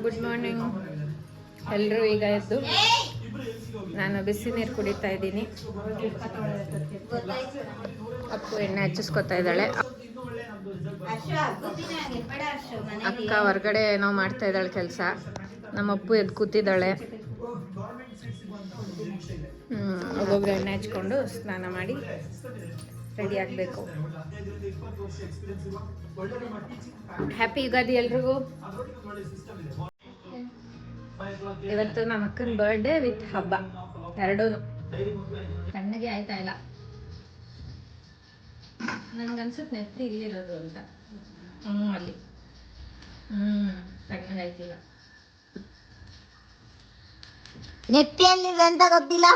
Good morning ಎಲ್ಲರೂ. ಈಗ ಎದ್ದು ನಾನು ಬಿಸಿ ನೀರು ಕುಡಿತಾ ಇದ್ದೀನಿ. ಅಪ್ಪು ಎಣ್ಣೆ ಹಚ್ಚಿಸ್ಕೊತಾ ಇದ್ದಾಳೆ. ಅಕ್ಕ ಹೊರಗಡೆ ಏನೋ ಮಾಡ್ತಾ ಇದ್ದಾಳೆ ಕೆಲಸ. ನಮ್ಮ ಅಪ್ಪು ಎದ್ದು ಕೂತಿದ್ದಾಳೆ. ಒಬ್ಬೊಬ್ರು ಎಣ್ಣೆ ಹಚ್ಕೊಂಡು ಸ್ನಾನ ಮಾಡಿ ರೆಡಿ ಆಗಬೇಕು. ಹ್ಯಾಪಿ ಯುಗಾದಿ ಎಲ್ರಿಗೂ. ಇವತ್ತು ನಮ್ಮ ಅಕ್ಕನ ಬರ್ಡೇ ವಿತ್ ಹಬ್ಬ ಎರಡೂ. ಕಣ್ಣಿಗೆ ಆಯ್ತಾ ಇಲ್ಲ. ನನ್ಗನ್ಸುತ್ತೆ ನೆತ್ತಿ ಇಲ್ಲಿರೋದು ಅಂತ. ಅಲ್ಲಿ ಕಣ್ಣಿಗೆ ಆಯ್ತಿಲ್ಲ. ನೆತ್ತಿಯಲ್ಲಿದೆ ಅಂತ ಗೊತ್ತಿಲ್ಲ.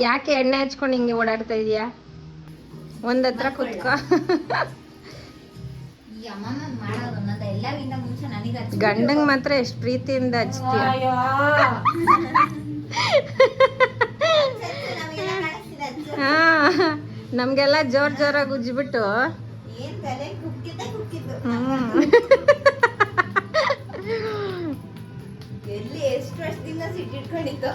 ಯಾಕೆ ಎಣ್ಣೆ ಹಚ್ಕೊಂಡು ಹಿಂಗೆ ಓಡಾಡ್ತಾ ಇದೀಯಾ? ಒಂದತ್ರ ಕುತ್ಕೋ. ಗಂಡಂಗ್ ಮಾತ್ರ ಎಷ್ಟು ಪ್ರೀತಿಯಿಂದ ಹಚ್ತೀಯ. ಹಾ, ನಮ್ಗೆಲ್ಲ ಜೋರಾಗಿ ಉಜ್ಬಿಟ್ಟು ಎಲ್ಲಿ ಎಷ್ಟು ವರ್ಷದಿಂದ ಸಿಟ್ಟಿಟ್ಕೊಂಡಿತ್ತು.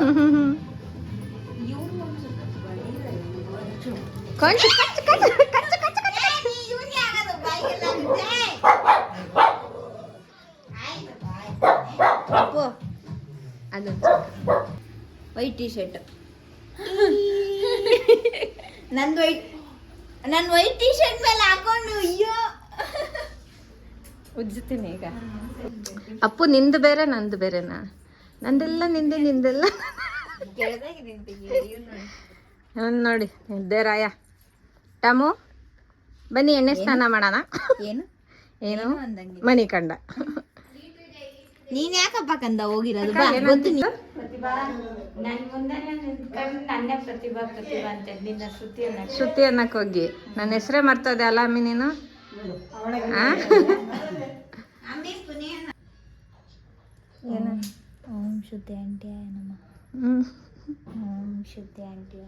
ಅದು ವೈಟ್ ಟಿ ಶರ್ಟ್ ನನ್ ವೈಟ್ ಟಿ ಶರ್ಟ್ ಮೇಲೆ ಹಾಕೊಂಡು ಅಯ್ಯೋ ಉಜ್ಜುತ್ತೀನಿ ಈಗ. ಅಪ್ಪು ನಿಂದು ಬೇರೆ ನಂದು ಬೇರೆನಾ? ನಂದೆಲ್ಲ ನಿಂದೆ, ನಿಂದೆಲ್ಲ ನೋಡಿ. ನಿದ್ದೆ ರಾಯ. ಟಮು ಬನ್ನಿ ಎಣ್ಣೆ ಸ್ನಾನ ಮಾಡೋಣ. ಏನು ಮನಿ ಕಂಡ. ನೀನ್ ಯಾಕಪ್ಪ ಕಂದ ಹೋಗಿರೋದು? ಶ್ರುತಿ ಅನ್ನಕ್ ಹೋಗಿ ನನ್ನ ಹೆಸರೇ ಮರ್ತದೆ ಅಲ್ಲ ಅಮ್ಮಿ ನೀನು. ಓಂ ಶುದ್ಧಿ ಆಂಟಿ ನಮ. ಓಂ ಶುದ್ಧಿ ಆಂಟಿ.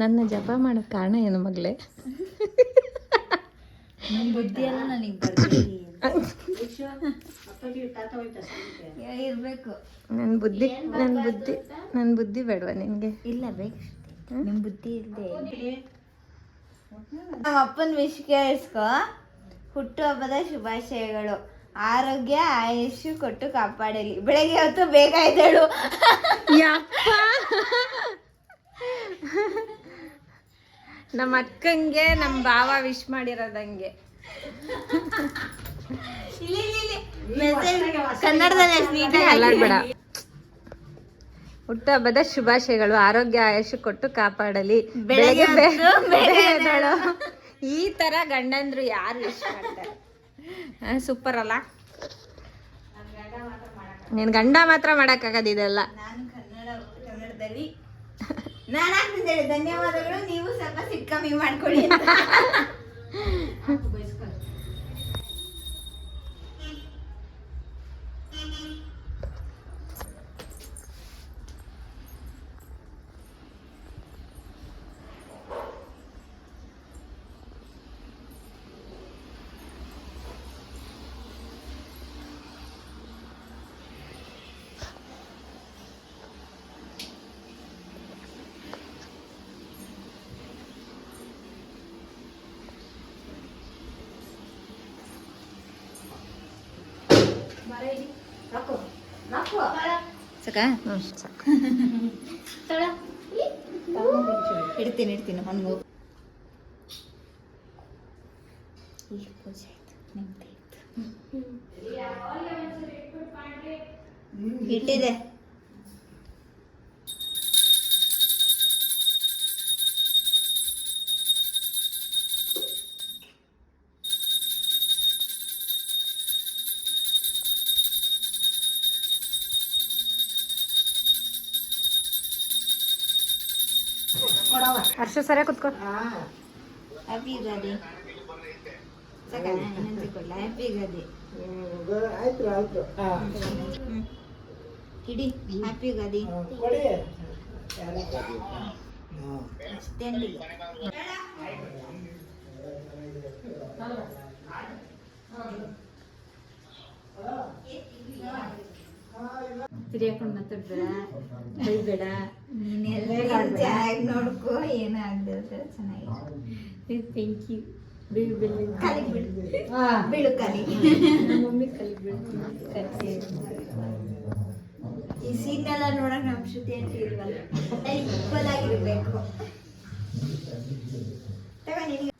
ನನ್ನ ಜಪ ಮಾಡೋಕ್ಕೆ ಕಾರಣ ಏನು ಮಗಳೇ? ನನ್ನ ಬುದ್ಧಿ ಎಲ್ಲ ನನಗೆ ಇರ್ಬೇಕು. ನನ್ನ ಬುದ್ಧಿ ಬೇಡವಾ ನಿನಗೆ? ಇಲ್ಲ ಬೇಕು. ನಿಮ್ಮ ಬುದ್ಧಿ ಇಲ್ಲದೆ ನಮ್ಮ ಅಪ್ಪನ ವಿಷ್ ಕೇಳಿಸ್ಕೊ. ಹುಟ್ಟುಹಬ್ಬದ ಶುಭಾಶಯಗಳು. ಆರೋಗ್ಯ ಆಯುಷು ಕೊಟ್ಟು ಕಾಪಾಡಲಿ. ಬೆಳಗ್ಗೆ ಹೊತ್ತು ಬೇಗ ಇದ್ದಳು. ನಮ್ಮ ಅಕ್ಕಂಗೆ ನಮ್ಮ ಭಾವ ವಿಶ್ ಮಾಡಿರೋದಂಗೆ. ಕನ್ನಡದಲ್ಲಿ ಬೇಡ. ಹುಟ್ಟುಹಬ್ಬದ ಶುಭಾಶಯಗಳು. ಆರೋಗ್ಯ ಆಯುಷು ಕೊಟ್ಟು ಕಾಪಾಡಲಿ. ಬೆಳಗ್ಗೆ ಬೇಗ ಎದ್ದೇಳು. ಈ ತರ ಗಂಡಂದ್ರು ಯಾರು ವಿಶ್ ಮಾಡ್ತಾರೆ? ಸೂಪರ್ ಅಲ್ಲ? ನೀನ್ ಗಂಡ ಮಾತ್ರ ಮಾಡಕ್ಕಾಗದು ಇದೆಲ್ಲ. ನಾನು ಕನ್ನಡದಲ್ಲಿ ನಾನು ಧನ್ಯವಾದಗಳು. ನೀವು ಸ್ವಲ್ಪ ಸಿಟ್ಟು ಕಮ್ಮಿ ಮಾಡ್ಕೊಳ್ಳಿ. ಇಡ್ತೀನಿ ಹೊಂದು ಪೂಜೆ ಇಟ್ಟಿದೆ. ಹರ್ಷ ಸರಿಯಾಗಿ ಕುತ್ಕೋ. ಹ್ಯಾಪಿ ಯುಗಾದಿ. ಹ್ಯಾಪಿ ಯುಗಾದಿ. ಇಡಿ ಹ್ಯಾಪಿ ಯುಗಾದಿ ಅಷ್ಟೇನಿಲ್ಲ. ತಿರ್ಯಾಕೊಂಡು ಮಾತಾಡ್ಬೇಡ, ಬೈಬೇಡ. ನೀನೆಲ್ಲ ಚೆನ್ನಾಗಿ ನೋಡ್ಕೋ, ಏನಾಗದೆ ಚೆನ್ನಾಗಿ. Thank you. ಬೀಳು ಬೀಳು ಕಲಿ ಬೀಳು ಕಲಿ. ಮಮ್ಮಿ ಕಲಿ ಬೀಳ್ತೀನಿ. ಈ ಸೀನ್ ಎಲ್ಲ ನೋಡಕ್ ನಮ್ ಶ್ರುತಿ ಅಂತ ಇಲ್ವಲ್ಲ, ಈಕ್ವಲ್ ಆಗಿರ್ಬೇಕು. ನಿನಗೆ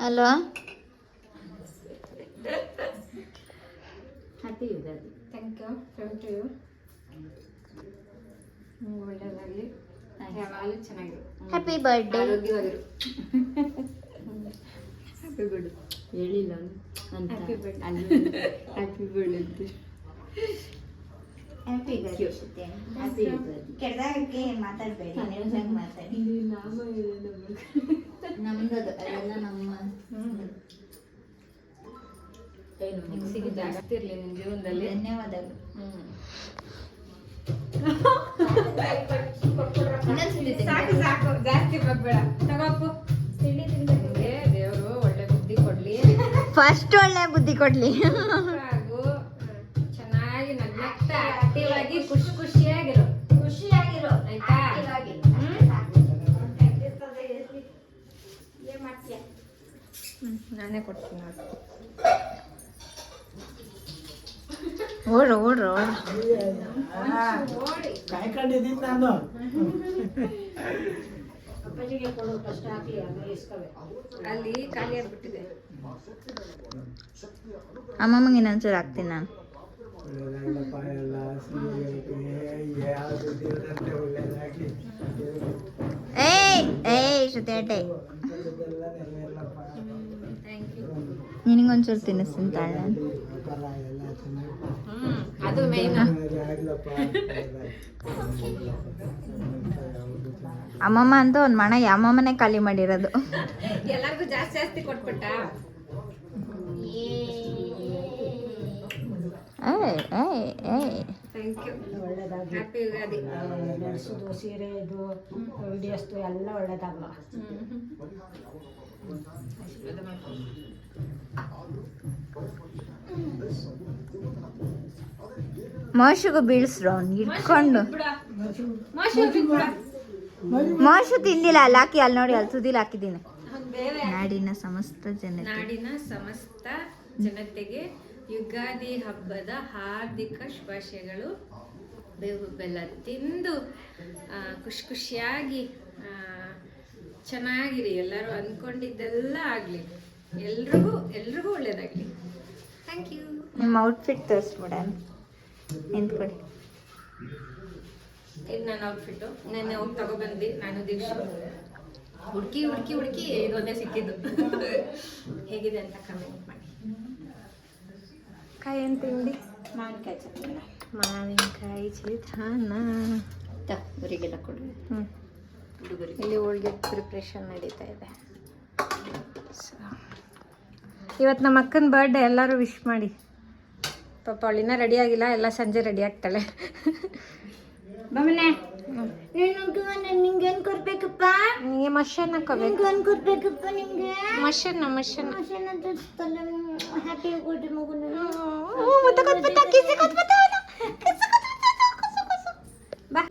hello, happy Ugadi. Thank you. Same to you. ಒಳ್ಳೆಯದಾಗಲಿ, ಯಾವಾಗಲೂ ಚೆನ್ನಾಗಿರು, ಹ್ಯಾಪಿ ಬರ್ಡೇ. ಆರೋಗ್ಯವಾಗಿರು. ಹ್ಯಾಪಿ ಬರ್ಡೇ ಹೇಳಿಲ್ಲ ಅಂತ. ಹ್ಯಾಪಿ ಬರ್ಡೇ ಹ್ಯಾಪಿ ಬರ್ಡೇ ಅಂತ. ಹ್ಯಾಪಿ ಯುಗಾದಿ ಶ್ರುತಿ. ಹ್ಯಾಪಿ ಯುಗಾದಿ. ಕೆಡ್ದಾಗಕ್ಕೆ ಮಾತಾಡ್ಬೇಡಿ, ನೇರವಾಗಿ ಮಾತಾಡಿ. ನಾಮ ಹೇಳೋದು ನಮ್ದದು ಅದೆಲ್ಲ ನಮ್ಮ. ಏನು ಮಿಕ್ಸಿಗೆ ಜಾಸ್ತಿ ಇರಲಿ ನಿಮ್ಮ ಜೀವನದಲ್ಲಿ. ಧನ್ಯವಾದಗಳು. ಸಾಕು ಸಾಕು, ಜಾಸ್ತಿ ಬಗ್ಬೇಡ. ತಗೋಪ್ಪು, ತಿಂಡಿ ತಿನ್ಬೇಕು. ದೇವರು ಒಳ್ಳೆ ಬುದ್ಧಿ ಕೊಡ್ಲಿ. ಫಸ್ಟ್ ಒಳ್ಳೆ ಬುದ್ಧಿ ಕೊಡ್ಲಿ. ಹಾಗೂ ಚೆನ್ನಾಗಿ ನಗ್ನಗ್ತಾ ಆಕ್ಟಿವ್ ಆಗಿ ಖುಷಿಯಾಗಿರು. ಆಯ್ತಾ? ನಾನೇ ಕೊಡ್ತೀನಿ ನೋಡಿ. ಓಡ್ರ ಓಡ್ರ ಕಾಯ್ಕೊಂಡಿದ್ದೀನಿ ನಾನು. ಅಲ್ಲಿ ಖಾಲಿ ಆಗ್ಬಿಟ್ಟಿದೆ. ಅಮ್ಮಮ್ಮಗೆ ಇನ್ನೊಂಚೂರು ಹಾಕ್ತೀನಿ ನಾನು. ಒಳ್ಳೆದಾಗ್ಲಪ್ಪ, ಎಲ್ಲ ಯಾವುದು ದೇವರಂತೆ ಒಳ್ಳೆದಾಗ್ಲಿ. ಏಯ್ ಶ್ರುತಿ ಅಡ್ಡೆ, ಇದೆಲ್ಲ ನೆರವೇರ್ಲಪ್ಪ. Thank you. ನಿನಗೊಂಚೂರು ತಿನ್ನಿಸ್ತೀನಿ ತಾಳೆ. ಫಲ ಎಲ್ಲ ಚೆನ್ನಾಗಿ ಅದು ಮೇನ್. ಆಗ್ಲಪ್ಪ. ಅಮ್ಮಮ್ಮ ಅಂತ ಒಂದು ಮಣ ಅಮ್ಮಮ್ಮನೇ ಖಾಲಿ ಮಾಡಿರೋದು. ಎಲ್ಲರಿಗೂ ಜಾಸ್ತಿ ಜಾಸ್ತಿ ಕೊಟ್ಬಿಟ್ಟ. Thank you. ಹ್ಯಾಪಿ ಯುಗಾದಿ. ನಡೆಸೋದು ಸೀರೆ ಇದು ವಿಡಿಯೋಸ್ದು ಎಲ್ಲ ಒಳ್ಳೇದಾಗಲ್ಲ. ಮೋಶಿಗೂ ಬೀಳಿಸ್ರು ಅವ್ನು ಇಟ್ಕೊಂಡು. ಮೋಶು ತಿಂದಿಲ್ಲ, ಅಲ್ಲಿ ಹಾಕಿ ಅಲ್ಲಿ ನೋಡಿ, ಅಲ್ಲಿ ತುದಿಲಿ ಹಾಕಿದ್ದೀನಿ. ನಾಡಿನ ಸಮಸ್ತ ಜನತೆಗೆ ಯುಗಾದಿ ಹಬ್ಬದ ಹಾರ್ದಿಕ ಶುಭಾಶಯಗಳು. ಬೇವು ಬೆಲ್ಲ ತಿಂದು ಖುಷಿಯಾಗಿ ಚೆನ್ನಾಗಿರಿ. ಎಲ್ಲರೂ ಅಂದ್ಕೊಂಡಿದ್ದೆಲ್ಲ ಆಗಲಿ. ಎಲ್ರಿಗೂ ಒಳ್ಳೇದಾಗಲಿ. Thank you. ನಿಮ್ಮ ಔಟ್ಫಿಟ್ ತೋರಿಸ್ಬಿಡ, ನಿಂತ್ಕೊಡಿ. ಇದು ನನ್ನ ಔಟ್ಫಿಟ್ಟು. ನೆನ್ನೆ ಹೋಗಿ ತಗೊಬಂದ್ವಿ ನಾನು ದೀಕ್ಷೆ. ಹುಡುಕಿ ಇದೊಂದೇ ಸಿಕ್ಕಿದ್ದು. ಹೇಗಿದೆ ಅಂತ ಕಮೆಂಟ್ ಮಾಡಿ. ಕಾಯಿ ಏನು ತಿಂಡಿ? ಮಾವಿನಕಾಯಿ ಚಟ್ನಿ. ಮಾವಿನಕಾಯಿ ಚಿತ್ರಾನ್ನ. ಊರಿಗೆಲ್ಲ ಕೊಡಿ. ಇಲ್ಲಿ ಹೋಳಿಗೆ ಪ್ರಿಪ್ರೇಷನ್ ನಡೀತಾ ಇದೆ. ಇವತ್ತು ನಮ್ಮ ಅಕ್ಕನ ಬರ್ಡೇ, ಎಲ್ಲರೂ ವಿಶ್ ಮಾಡಿ. ಪಾಪ ಅವಳಿನ್ನ ರೆಡಿ ಆಗಿಲ್ಲ, ಎಲ್ಲ ಸಂಜೆ ರೆಡಿ ಆಗ್ತಾಳೆ. ಬಮ್ಮನೆ ನಿಂಗೇನು ಕೊಡ್ಬೇಕಪ್ಪ? ನಿಮಗೆ ಮಷನ್ ಹಾಕೋಬೇಕು. ಏನು ಕೊಡ್ಬೇಕಪ್ಪ ನಿಂಗೆ? ಮಷನ್ ಹ್ಯಾಪಿ ಬರ್ಡೇ ಮಗುನ. ಬಾ.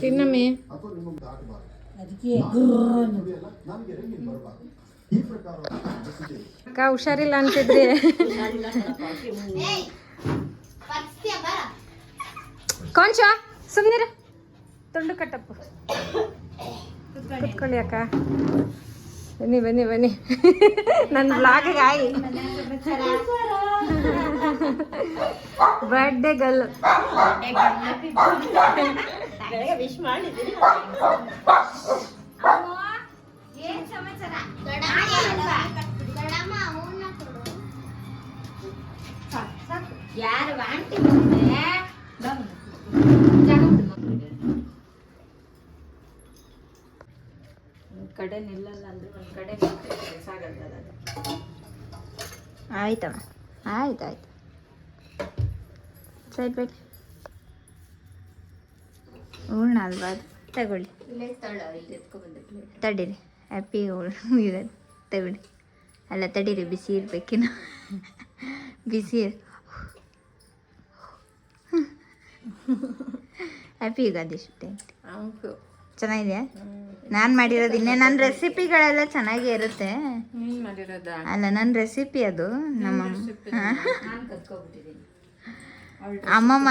ತಿನ್ನಮ್ಮಿ. ಅಕ್ಕ ಹುಷಾರಿಲ್ಲ ಅಂತಿದ್ರಿ. ಕೊಂಚ ಸುಮ್ಮನಿರ. ತುಂಡು ಕಟ್ಟಪ್ಪ. ಕುತ್ಕೊಳ್ಳಿ ಅಕ್ಕ. ಬನ್ನಿ ಬನ್ನಿ ಬನ್ನಿ ನನ್ನ ಬ್ಲಾಗಿಗೆ ಆಗಿ ಬರ್ಡೇ ಗಲ್ಲು ವಿಶ್ ಮಾಡಿದ್ದೀನಿ. ಏನ್ ಸಮಾಚಾರ? ಯಾರು ಆಂಟಿ ಒಂದ್ ಕಡೆ ನಿಲ್ಲಲ್ಲ ಅಂದ್ರೆ ಒಂದ್ ಕಡೆ ಕೆಲಸ ಆಗಲ್ಲ. ಆಯ್ತಮ್ಮ, ಆಯ್ತು ಸೈಡ್ ಬೇಡಿ ಹೂರ್ಣ ಅಲ್ವಾ ಅದು? ತಗೊಳ್ಳಿ, ತಡೀರಿ. ಹ್ಯಾಪಿ ಇದೆ ತಗೊಳ್ಳಿ. ಅಲ್ಲ ತಡೀರಿ, ಬಿಸಿ ಇರ್ಬೇಕಿನ ಬಿಸಿ. ಹ್ಯಾಪಿ ಯುಗಾದಿ ಶುದ್ಧಿ. ಚೆನ್ನಾಗಿದೆ. ನಾನು ಮಾಡಿರೋದು ಇನ್ನೇ ನನ್ನ ರೆಸಿಪಿಗಳೆಲ್ಲ ಚೆನ್ನಾಗೇ ಇರುತ್ತೆ. ಅಲ್ಲ ನನ್ನ ರೆಸಿಪಿ ಅದು. ನಮ್ಮ ಅಮ್ಮಮ್ಮ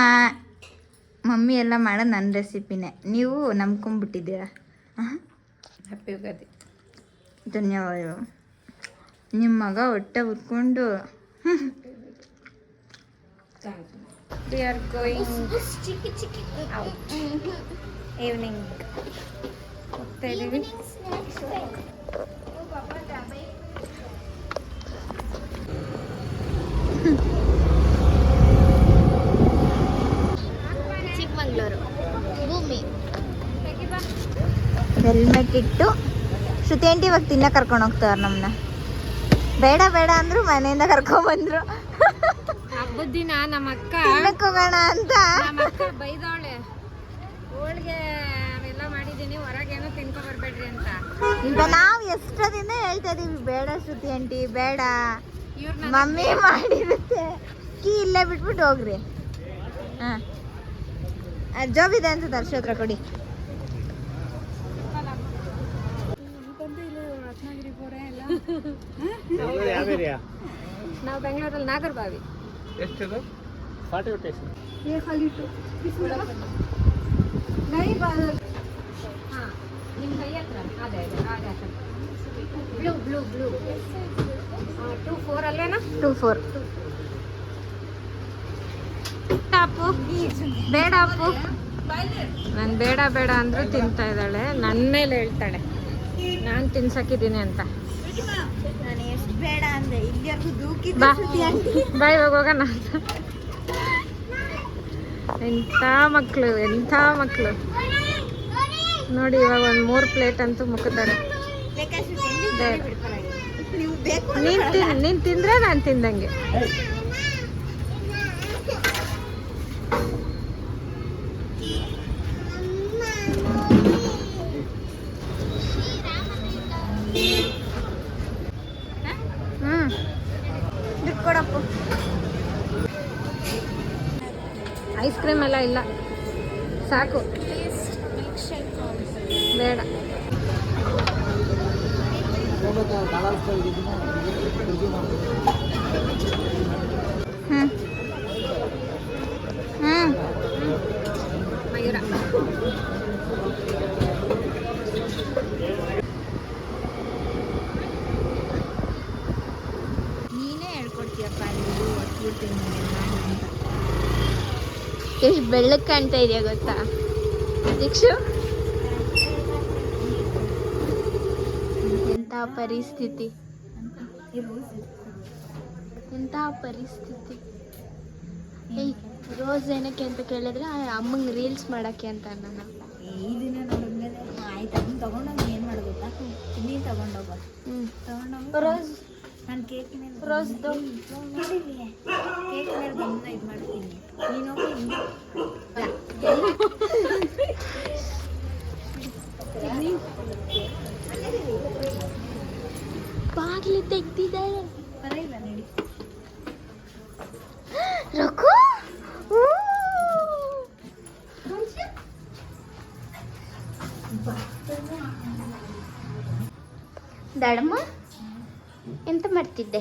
ಮಮ್ಮಿ ಎಲ್ಲ ಮಾಡೋದು ನನ್ನ ರೆಸಿಪಿನೇ. ನೀವು ನಂಬ್ಕೊಂಡ್ಬಿಟ್ಟಿದ್ದೀರಾ. ಹ್ಯಾಪಿ ಯುಗಾದಿ. ಧನ್ಯವಾದಗಳು. ನಿಮ್ಮ ಮಗ ಹೊಟ್ಟೆ ಉಟ್ಕೊಂಡು We are going out. Evening. ಹೋಗ್ತಾ ಇದೀವಿ. ಚಿಕ್ಕಮಂಗ್ಳೂರು ಭೂಮಿ. ಹೆಲ್ಮೆಟ್ ಇಟ್ಟು ಶ್ರುತಿ ಆಂಟಿ ಇವಾಗ ತಿನ್ನ ಕರ್ಕೊಂಡು ಹೋಗ್ತಾರ ನಮ್ಮನ್ನ. ಬೇಡ ಬೇಡ ಅಂದ್ರು ಮನೆಯಿಂದ ಕರ್ಕೊಂಡ್ಬಂದ್ರು. ಹಬ್ಬದ ದಿನ ನಮ್ಮ ಅಕ್ಕ ತಿನ್ನಕ್ ಹೋಗೋಣ ಅಂತ. ಬೈದವಳೆ, ಹೋಳಿಗೆ ಅವೆಲ್ಲ ಮಾಡಿದೀನಿ, ಹೊರಗೇನು ತಿನ್ಕೊ ಬರ್ಬೇಡ್ರಿ ಅಂತ. ಈಗ ನಾವು ಎಷ್ಟೊಂದಿಂದ ಹೇಳ್ತಾ ಇದೀವಿ ಬೇಡ ಶ್ರುತಿ ಆಂಟಿ ಬೇಡ, ಮಮ್ಮಿ ಮಾಡಿರುತ್ತೆ, ಕೀ ಇಲ್ಲೇ ಬಿಟ್ಬಿಟ್ಟು ಹೋಗ್ರಿ. ಹಾಂ ಜಾಬ್ ಇದೆ ಅಂತ ದರ್ಶ ಹತ್ರ ಕೊಡಿ. ನಾವು ಬೆಂಗಳೂರಲ್ಲಿ ನಾಗರಬಾವಿ. ಎಷ್ಟಿದು? 40 rupees. ಹಾಂ ನಿಮ್ಮ ಕೈ ಹತ್ರ ಅದೇ ಬ್ಲೂ ಬ್ಲೂ ಬ್ಲೂ 24 ಅಲ್ಲೇನಾ? 24. ಅಪ್ಪು ಬೇಡ ಅಪ್ಪು, ನಾನು ಬೇಡ ಬೇಡ ಅಂದ್ರೂ ತಿಂತಾ ಇದ್ದಾಳೆ. ನನ್ನ ಮೇಲೆ ಹೇಳ್ತಾಳೆ ನಾನು ತಿನ್ಸಕ್ಕಿದ್ದೀನಿ ಅಂತ. ನಾನು ಎಷ್ಟು ಬೇಡ ಅಂದೆ, ಇಲ್ಲಿವರೆಗೂ ದೂಕಿದ್ದೆ ಬಾ ಶ್ರುತಿ ಆಂಟಿ. ಬಾ ಇವಾಗ ಹೋಗೋಣ. ಎಂಥ ಮಕ್ಕಳು ಎಂಥ ಮಕ್ಕಳು ನೋಡಿ. ಇವಾಗ ಒಂದು 3 ಪ್ಲೇಟ್ ಅಂತೂ ಮುಕ್ಕಿದ್ದಾರೆ. ಬೇಕಾ ಶ್ರುತಿ ಆಂಟಿ? ಬೇಡ. ನೀವು ಬೇಕು ನೀನು ತಿಂದ್ರೆ ನಾನು ತಿಂದಂಗೆ. ದುಡ್ಡು ಕೊಡಪ್ಪು. ಐಸ್ ಕ್ರೀಮ್ ಎಲ್ಲ ಇಲ್ಲ, ಸಾಕು. ಬೇಡ. ಮಯೂರ ನೀನೇ ಹೇಳ್ಕೊಡ್ತೀಯಪ್ಪ. ಎಷ್ಟು ಬೆಳ್ಳಕ್ಕೆ ಕಾಣ್ತಾ ಇದೆಯಾ ಗೊತ್ತಾ ದೀಕ್ಷು? ಎಂತಹ ಪರಿಸ್ಥಿತಿ, ಎಂತಹ ಪರಿಸ್ಥಿತಿ. ಏಯ್ ರೋಸ್ ಏನಕ್ಕೆ ಅಂತ ಕೇಳಿದ್ರೆ ಅಮ್ಮಂಗೆ ರೀಲ್ಸ್ ಮಾಡೋಕ್ಕೆ ಅಂತ ನಾನು ಈ ದಿನ ನೋಡಿದ್ಮೇಲೆ ಆಯ್ತು ಅದನ್ನ ತೊಗೊಂಡೋಗಿ ಏನು ಮಾಡೋದು ಗೊತ್ತಾ? ನೀನು ತೊಗೊಂಡೋಗ ರೋಸ್. ನಾನು ಕೇಕ್ ಮೇಲೆ ರೋಸ್ದು ಕೇಕ್ ಮೇಲೆ ಗಮನ ಇದು ಮಾಡ್ತೀನಿ. ನೀನು ಬಾಗಿಲು ತೆಗ್ದಿದ್ದಾರೆ. ಪರವಾಗಿಲ್ಲ ನಡಿ. ರಘು ದಡಮ್ಮ ಎಂತ ಮಾಡ್ತಿದ್ದೆ?